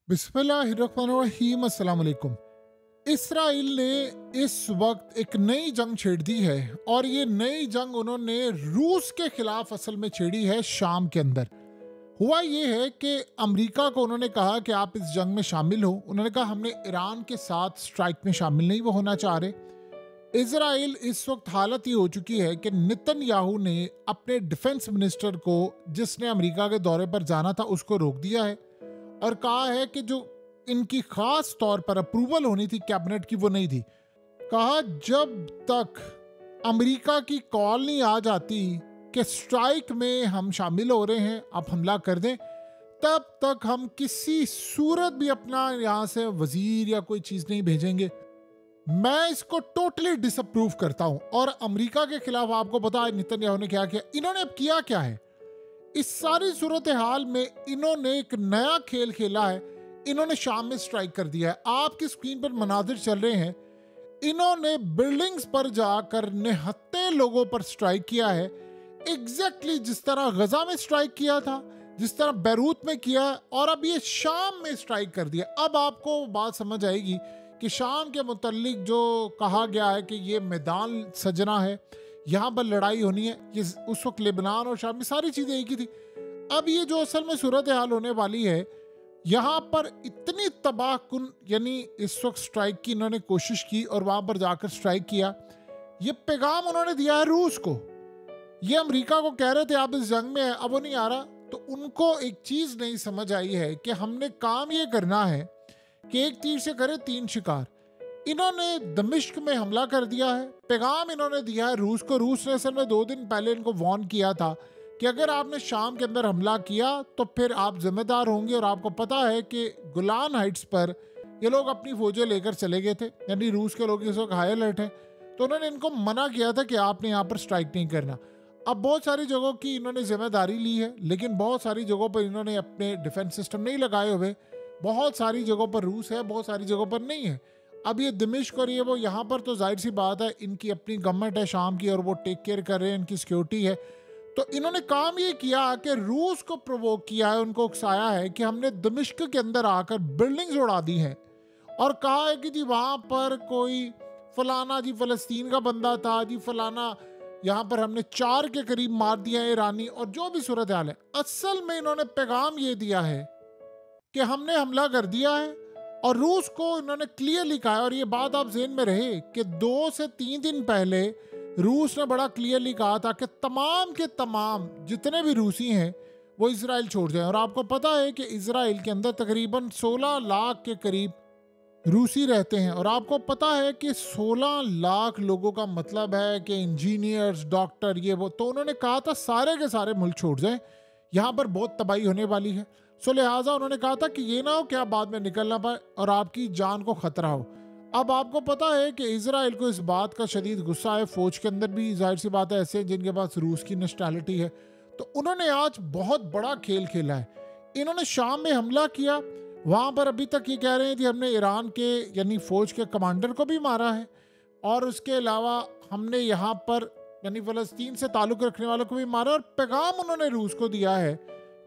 बिस्मिल्लाहिर्रहमानिर्रहीम अस्सलाम वालेकुम। इसराइल ने इस वक्त एक नई जंग छेड़ दी है और ये नई जंग उन्होंने रूस के खिलाफ असल में छेड़ी है शाम के अंदर। हुआ ये है कि अमेरिका को उन्होंने कहा कि आप इस जंग में शामिल हो। उन्होंने कहा हमने ईरान के साथ स्ट्राइक में शामिल नहीं वो होना चाह रहे। इसराइल इस वक्त हालत ये हो चुकी है कि नेतन्याहू ने अपने डिफेंस मिनिस्टर को, जिसने अमेरिका के दौरे पर जाना था, उसको रोक दिया है और कहा है कि जो इनकी खास तौर पर अप्रूवल होनी थी कैबिनेट की वो नहीं थी। कहा जब तक अमेरिका की कॉल नहीं आ जाती कि स्ट्राइक में हम शामिल हो रहे हैं, आप हमला कर दें, तब तक हम किसी सूरत भी अपना यहाँ से वजीर या कोई चीज नहीं भेजेंगे। मैं इसको टोटली डिसअप्रूव करता हूं। और अमेरिका के खिलाफ आपको पता है नेतन्याहू ने क्या किया। इन्होंने अब किया क्या है, इस सारी सूरत हाल में इन्होंने एक नया खेल खेला है। इन्होंने शाम में स्ट्राइक कर दिया है। आपकी स्क्रीन पर मनाजिर चल रहे हैं। इन्होंने बिल्डिंग्स पर जाकर निहत्थे लोगों पर स्ट्राइक किया है, एग्जैक्टली जिस तरह गजा में स्ट्राइक किया था, जिस तरह बैरूत में किया, और अब ये शाम में स्ट्राइक कर दिया। अब आपको बात समझ आएगी कि शाम के मुतल्लिक जो कहा गया है कि ये मैदान सजना है, यहाँ पर लड़ाई होनी है, ये उस वक्त लेबनान और शाम में सारी चीज़ें एक ही थी। अब ये जो असल में सूरत हाल होने वाली है, यहाँ पर इतनी तबाहकुन यानी इस वक्त स्ट्राइक की इन्होंने कोशिश की और वहाँ पर जाकर स्ट्राइक किया। ये पैगाम उन्होंने दिया है रूस को। ये अमेरिका को कह रहे थे आप इस जंग में है, अब वो नहीं आ रहा। तो उनको एक चीज़ नहीं समझ आई है कि हमने काम ये करना है कि एक तीर से करे तीन शिकार। इन्होंने दमिश्क में हमला कर दिया है, पैगाम इन्होंने दिया है रूस को। रूस ने असल में 2 दिन पहले इनको वार्न किया था कि अगर आपने शाम के अंदर हमला किया तो फिर आप जिम्मेदार होंगे। और आपको पता है कि गोलान हाइट्स पर ये लोग अपनी फौजें लेकर चले गए थे, यानी रूस के लोग इस वक्त हाई अलर्ट हैं। तो उन्होंने इनको मना किया था कि आपने यहाँ पर स्ट्राइक नहीं करना। अब बहुत सारी जगहों की इन्होंने जिम्मेदारी ली है, लेकिन बहुत सारी जगहों पर इन्होंने अपने डिफेंस सिस्टम नहीं लगाए हुए। बहुत सारी जगहों पर रूस है, बहुत सारी जगहों पर नहीं है। अब ये दमिश्क और ये वो, यहाँ पर तो जाहिर सी बात है इनकी अपनी गवर्नमेंट है शाम की और वो टेक केयर कर रहे हैं, इनकी सिक्योरिटी है। तो इन्होंने काम ये किया कि रूस को प्रोवोक किया है, उनको उकसाया है कि हमने दमिश्क के अंदर आकर बिल्डिंग्स उड़ा दी हैं और कहा है कि जी वहाँ पर कोई फलाना जी फ़लस्तीन का बंदा था, जी फलाना यहाँ पर हमने 4 के करीब मार दिया है ईरानी, और जो भी सूरत हाल है। असल में इन्होंने पैगाम ये दिया है कि हमने हमला कर दिया है और रूस को इन्होंने क्लियरली कहा है। और ये बात आप ज़हन में रहे कि 2 से 3 दिन पहले रूस ने बड़ा क्लियरली कहा था कि तमाम के तमाम जितने भी रूसी हैं वो इजराइल छोड़ जाएं। और आपको पता है कि इजराइल के अंदर तकरीबन 16 लाख के करीब रूसी रहते हैं। और आपको पता है कि 16 लाख लोगों का मतलब है कि इंजीनियर्स, डॉक्टर, ये वो। तो उन्होंने कहा था सारे के सारे मुल्क छोड़ जाएं, यहाँ पर बहुत तबाही होने वाली है। सो लिहाजा उन्होंने कहा था कि ये ना हो कि आप बाद में निकल ना पाए और आपकी जान को खतरा हो। अब आपको पता है कि इजराइल को इस बात का शदीद गुस्सा है। फौज के अंदर भी जाहिर सी बात है ऐसे जिनके पास रूस की नेशनैलिटी है। तो उन्होंने आज बहुत बड़ा खेल खेला है। इन्होंने शाम में हमला किया, वहाँ पर अभी तक ये कह रहे हैं कि हमने ईरान के यानी फौज के कमांडर को भी मारा है और उसके अलावा हमने यहाँ पर यानी फ़लस्तीन से ताल्लुक़ रखने वालों को भी मारा। और पैगाम उन्होंने रूस को दिया है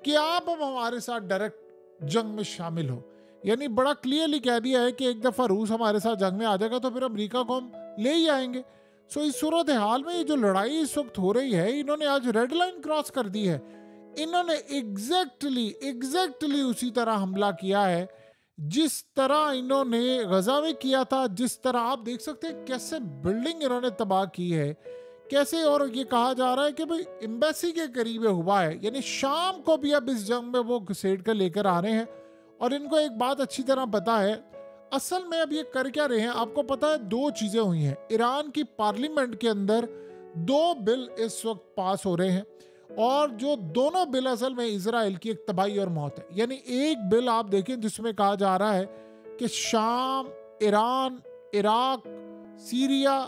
कि आप अब हमारे साथ डायरेक्ट जंग में शामिल हो। यानी बड़ा क्लियरली कह दिया है कि एक दफ़ा रूस हमारे साथ जंग में आ जाएगा तो फिर अमेरिका को हम ले ही आएंगे। सो इस सूरत हाल में ये जो लड़ाई इस वक्त हो रही है, इन्होंने आज रेड लाइन क्रॉस कर दी है। इन्होंने एग्जैक्टली उसी तरह हमला किया है जिस तरह इन्होंने गजा में किया था। जिस तरह आप देख सकते हैं कैसे बिल्डिंग इन्होंने तबाह की है, कैसे। और ये कहा जा रहा है कि भाई एम्बेसी के करीब हुआ है, यानी शाम को भी अब इस जंग में वो घुसेड़ कर लेकर आ रहे हैं। और इनको एक बात अच्छी तरह पता है असल में अब ये कर क्या रहे हैं। आपको पता है 2 चीज़ें हुई हैं। ईरान की पार्लियामेंट के अंदर 2 बिल इस वक्त पास हो रहे हैं और जो दोनों बिल असल में इजराइल की एक तबाही और मौत है। यानी एक बिल आप देखें जिसमें कहा जा रहा है कि शाम, ईरान, इराक, सीरिया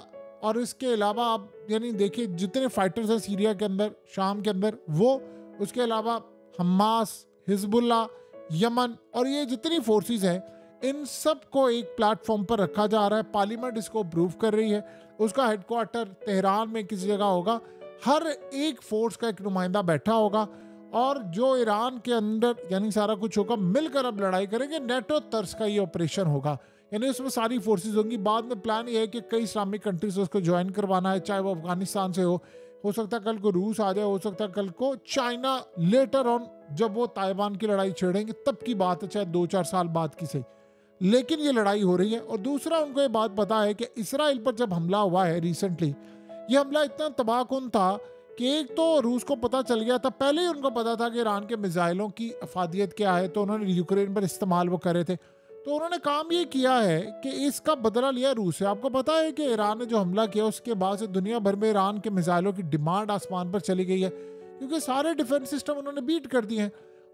और इसके अलावा आप यानी देखिए जितने फाइटर्स हैं सीरिया के अंदर, शाम के अंदर, वो, उसके अलावा हमास, हिजबुल्ला, यमन और ये जितनी फोर्सेस हैं, इन सब को एक प्लेटफॉर्म पर रखा जा रहा है। पार्लियामेंट इसको अप्रूव कर रही है। उसका हेडक्वार्टर तेहरान में किसी जगह होगा। हर एक फोर्स का एक नुमाइंदा बैठा होगा और जो ईरान के अंदर यानी सारा कुछ होगा, मिलकर अब लड़ाई करेंगे। नेटो तर्ज का ये ऑपरेशन होगा, यानी उसमें सारी फोर्सेस होंगी। बाद में प्लान ये है कि कई इस्लामिक कंट्रीज उसको ज्वाइन करवाना है, चाहे वो अफगानिस्तान से हो सकता है कल को रूस आ जाए, हो सकता है कल को चाइना लेटर ऑन जब वो ताइवान की लड़ाई छेड़ेंगे तब की बात है, चाहे 2-4 साल बाद की सही, लेकिन ये लड़ाई हो रही है। और दूसरा उनको ये बात पता है कि इसराइल पर जब हमला हुआ है रिसेंटली, ये हमला इतना तबाहकुन था कि एक तो रूस को पता चल गया था, पहले ही उनको पता था कि ईरान के मिसाइलों की अफादियत क्या है, तो उन्होंने यूक्रेन पर इस्तेमाल वो करे थे। तो उन्होंने काम ये किया है कि इसका बदला लिया रूस से। आपको पता है कि ईरान ने जो हमला किया उसके बाद से दुनिया भर में ईरान के मिसाइलों की डिमांड आसमान पर चली गई है, क्योंकि सारे डिफेंस सिस्टम उन्होंने बीट कर दिए हैं।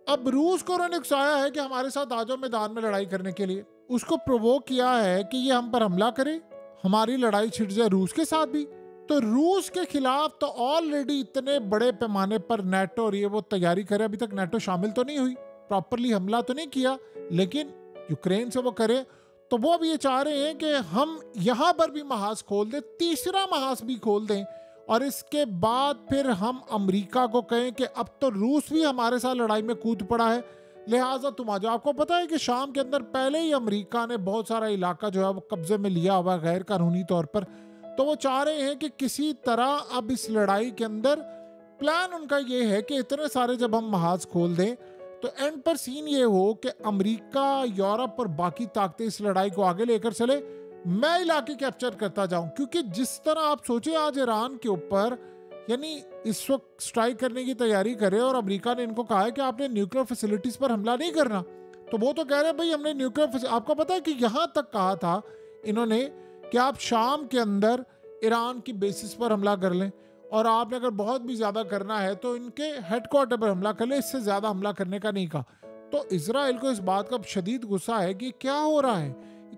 अब रूस को उन्होंने उकसाया है कि हमारे साथ आ जाओ मैदान में लड़ाई करने के लिए। उसको प्रोवोक किया है कि ये हम पर हमला करे, हमारी लड़ाई छिड़ जाए रूस के साथ भी। तो रूस के खिलाफ तो ऑलरेडी इतने बड़े पैमाने पर नेटो और ये वो तैयारी करे। अभी तक नेटो शामिल तो नहीं हुई, प्रॉपरली हमला तो नहीं किया, लेकिन यूक्रेन से वो करे। तो वो अब ये चाह रहे हैं कि हम यहाँ पर भी महाज खोल दें, तीसरा महाज भी खोल दें, और इसके बाद फिर हम अमेरिका को कहें कि अब तो रूस भी हमारे साथ लड़ाई में कूद पड़ा है, लिहाजा तुम आ जाओ। आपको पता है कि शाम के अंदर पहले ही अमेरिका ने बहुत सारा इलाका जो है वो कब्जे में लिया हुआ है गैर कानूनी तौर पर। तो वो चाह रहे हैं कि किसी तरह अब इस लड़ाई के अंदर प्लान उनका ये है कि इतने सारे जब हम महाज खोल दें तो एंड पर सीन ये हो कि अमेरिका, यूरोप और बाकी ताकतें इस लड़ाई को आगे लेकर चले, मैं इलाके कैप्चर करता जाऊं। क्योंकि जिस तरह आप सोचे आज ईरान के ऊपर यानी इस वक्त स्ट्राइक करने की तैयारी करे, और अमेरिका ने इनको कहा है कि आपने न्यूक्लियर फैसिलिटीज पर हमला नहीं करना, तो वो तो कह रहे हैं भाई हमने न्यूक्लियर। आपको पता है कि यहाँ तक कहा था इन्होंने कि आप शाम के अंदर ईरान की बेसिस पर हमला कर लें, और आपने अगर बहुत भी ज़्यादा करना है तो इनके हेडक्वार्टर पर हमला कर ले, इससे ज़्यादा हमला करने का नहीं कहा। तो इजराइल को इस बात का शदीद गुस्सा है कि क्या हो रहा है,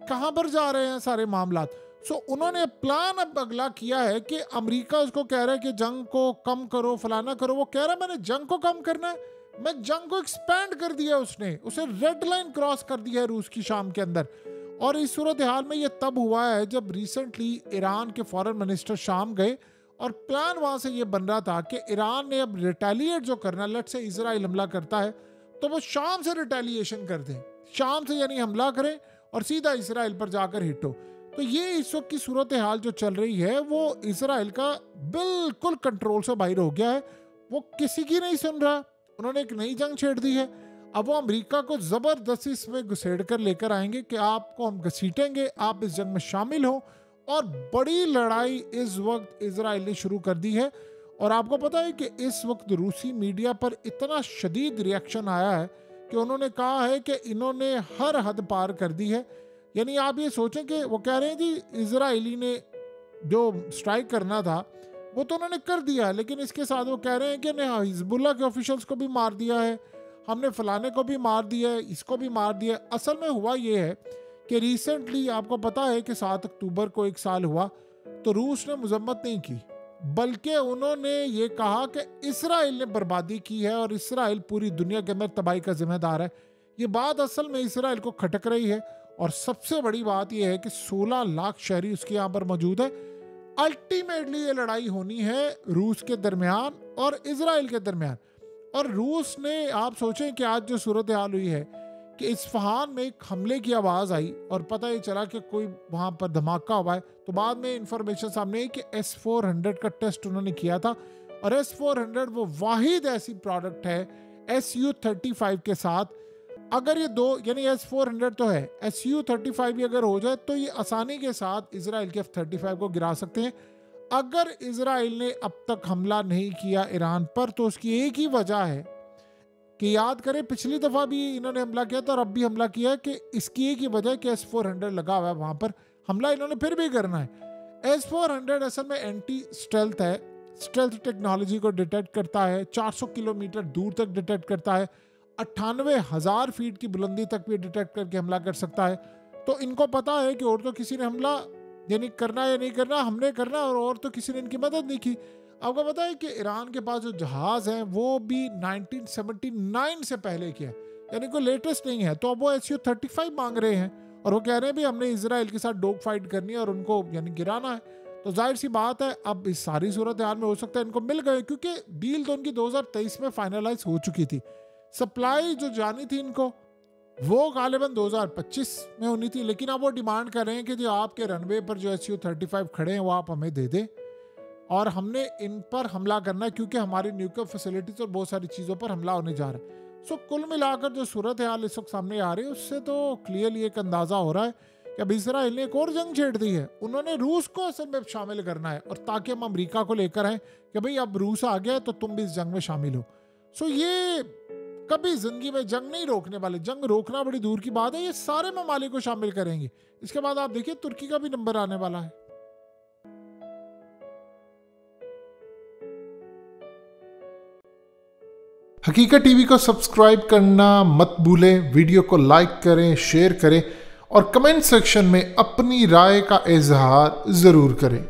कहाँ पर जा रहे हैं सारे मामला। सो उन्होंने प्लान अब अगला किया है कि अमेरिका उसको कह रहा है कि जंग को कम करो, फलाना करो। वो कह रहा है मैंने जंग को कम करना है, मैं जंग को एक्सपैंड कर दिया, उसने उसे रेड लाइन क्रॉस कर दिया है रूस की शाम के अंदर। और इस सूरत हाल में ये तब हुआ है जब रिसेंटली ईरान के फॉरेन मिनिस्टर शाम गए, और प्लान वहां से ये बन रहा था कि ईरान ने अब रिटेलिएट जो करना, लेट से इजराइल हमला करता है तो वो शाम से रिटेलिएशन कर दें, शाम से यानी हमला करें और सीधा इजराइल पर जाकर हिट हो। तो ये इस वक्त की सूरत हाल जो चल रही है वो इजराइल का बिल्कुल कंट्रोल से बाहर हो गया है, वो किसी की नहीं सुन रहा। उन्होंने एक नई जंग छेड़ दी है। अब वो अमेरिका को जबरदस्ती इसमें घुसेड़ कर लेकर आएंगे कि आपको हम घसीटेंगे, आप इस जंग में शामिल हो। और बड़ी लड़ाई इस वक्त इजराइल ने शुरू कर दी है। और आपको पता है कि इस वक्त रूसी मीडिया पर इतना शदीद रिएक्शन आया है कि उन्होंने कहा है कि इन्होंने हर हद पार कर दी है। यानी आप ये सोचें कि वो कह रहे हैं जी इजराइली ने जो स्ट्राइक करना था वो तो उन्होंने कर दिया, लेकिन इसके साथ वो कह रहे हैं कि नहीं हिजबुल्लाह के ऑफिशियल्स को भी मार दिया है, हमने फलाने को भी मार दिया है, इसको भी मार दिया है। असल में हुआ ये है कि रिसेंटली आपको पता है कि 7 अक्टूबर को 1 साल हुआ, तो रूस ने मजम्मत नहीं की, बल्कि उन्होंने ये कहा कि इसराइल ने बर्बादी की है और इसराइल पूरी दुनिया के अंदर तबाही का जिम्मेदार है। ये बात असल में इसराइल को खटक रही है। और सबसे बड़ी बात यह है कि 16 लाख शहरी उसके यहाँ पर मौजूद है। अल्टीमेटली ये लड़ाई होनी है रूस के दरमियान और इसराइल के दरमियान। और रूस ने, आप सोचें कि आज जो सूरत हाल हुई है कि इस्फहान में एक हमले की आवाज़ आई और पता ही चला कि कोई वहाँ पर धमाका हुआ है, तो बाद में इंफॉर्मेशन सामने आई कि S-400 का टेस्ट उन्होंने किया था। और S-400 वो वाहिद ऐसी प्रोडक्ट है Su-35 के साथ, अगर ये दो यानी S-400 तो है, Su-35 भी अगर हो जाए तो ये आसानी के साथ इसराइल के F-35 को गिरा सकते हैं। अगर इसराइल ने अब तक हमला नहीं किया ईरान पर तो उसकी एक ही वजह है कि याद करें पिछली दफ़ा भी इन्होंने हमला किया था और अब भी हमला किया है, कि इसकी एक ही वजह है कि S-400 लगा हुआ है वहाँ पर, हमला इन्होंने फिर भी करना है। S-400 असल में एंटी स्टेल्थ है, स्टेल्थ टेक्नोलॉजी को डिटेक्ट करता है, 400 किलोमीटर दूर तक डिटेक्ट करता है, 98,000 फीट की बुलंदी तक भी डिटेक्ट करके हमला कर सकता है। तो इनको पता है कि और तो किसी ने हमला यानी करना या नहीं करना, हमने करना, और तो किसी ने इनकी मदद नहीं की। आपको पता है कि ईरान के पास जो जहाज़ हैं वो भी 1979 से पहले के हैं, यानी कोई लेटेस्ट नहीं है। तो अब वो Su-35 मांग रहे हैं और वो कह रहे हैं भी हमने इसराइल के साथ डॉग फाइट करनी है और उनको यानी गिराना है। तो जाहिर सी बात है अब इस सारी सूरत हाल में हो सकता है इनको मिल गए, क्योंकि डील तो उनकी 2023 में फाइनलाइज हो चुकी थी। सप्लाई जो जानी थी इनको वो गालिबन 2025 में होनी थी, लेकिन अब वो डिमांड कर रहे हैं कि जो आपके रनवे पर जो SU-35 खड़े हैं वो आप हमें दे दें और हमने इन पर हमला करना है, क्योंकि हमारी न्यूक्लियर फैसिलिटीज और बहुत सारी चीज़ों पर हमला होने जा रहा है। सो कुल मिलाकर जो सूरत हाल इस वक्त सामने आ रही है उससे तो क्लियरली एक अंदाज़ा हो रहा है कि अब इसराइल ने एक और जंग छेड़ दी है। उन्होंने रूस को असल में शामिल करना है, और ताकि हम अमेरिका को लेकर आए कि भाई अब रूस आ गया है तो तुम भी इस जंग में शामिल हो। सो ये कभी जिंदगी में जंग नहीं रोकने वाले, जंग रोकना बड़ी दूर की बात है, ये सारे ममालिक को शामिल करेंगे। इसके बाद आप देखिए तुर्की का भी नंबर आने वाला है। हकीकत टीवी को सब्सक्राइब करना मत भूलें, वीडियो को लाइक करें, शेयर करें और कमेंट सेक्शन में अपनी राय का इजहार ज़रूर करें।